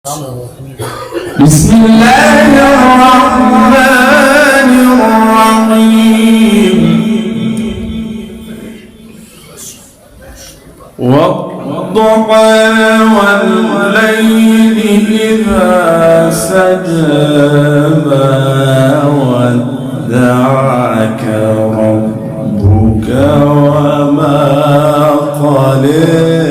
بسم الله الرحمن الرحيم والضحى والليل إذا سجى ما ودعك ربك وما قلى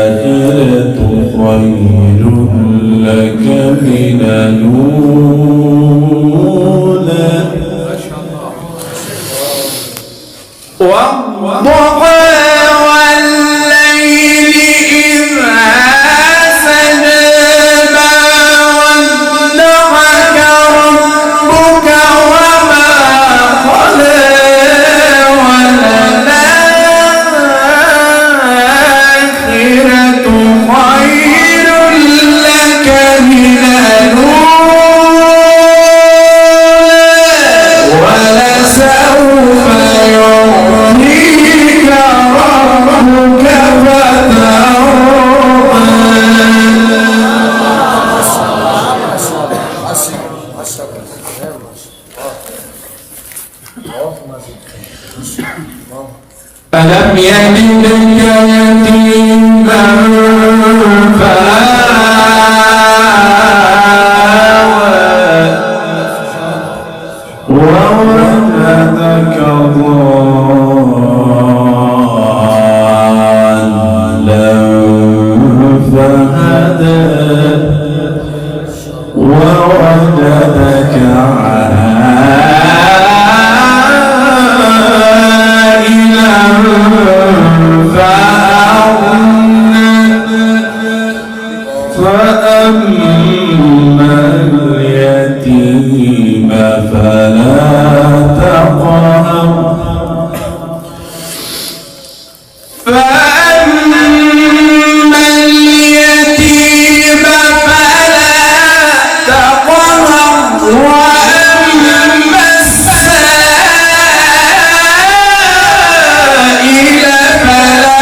وللآخرة خير لك من الأولى والضحى والليل إذا سجى ما ودعك ربك وما قلى ألم يجدك يتيما فآوى ووجدك ضالا فهدى ووجدك فأما اليتيم فلا تقهر وأما السائل فلا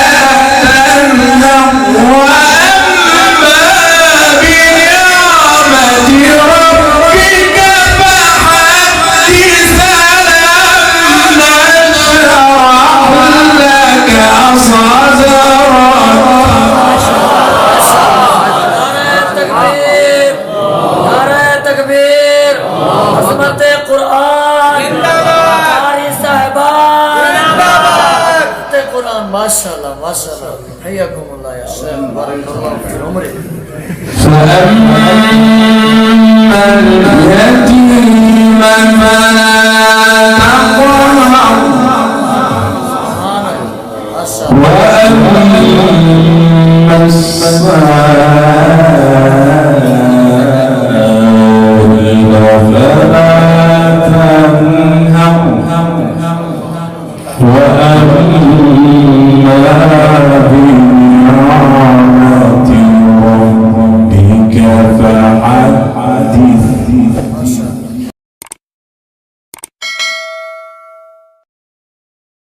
تنهر وأما بنعمة ربك فحدث ألم نشرح لك صدرك माशाल्लाह माशाल्लाह हय्याकुमुल्लाह या शेख बारक अल्लाह फी उम्रिक فأما اليتيم فلا تقهر وأما السائل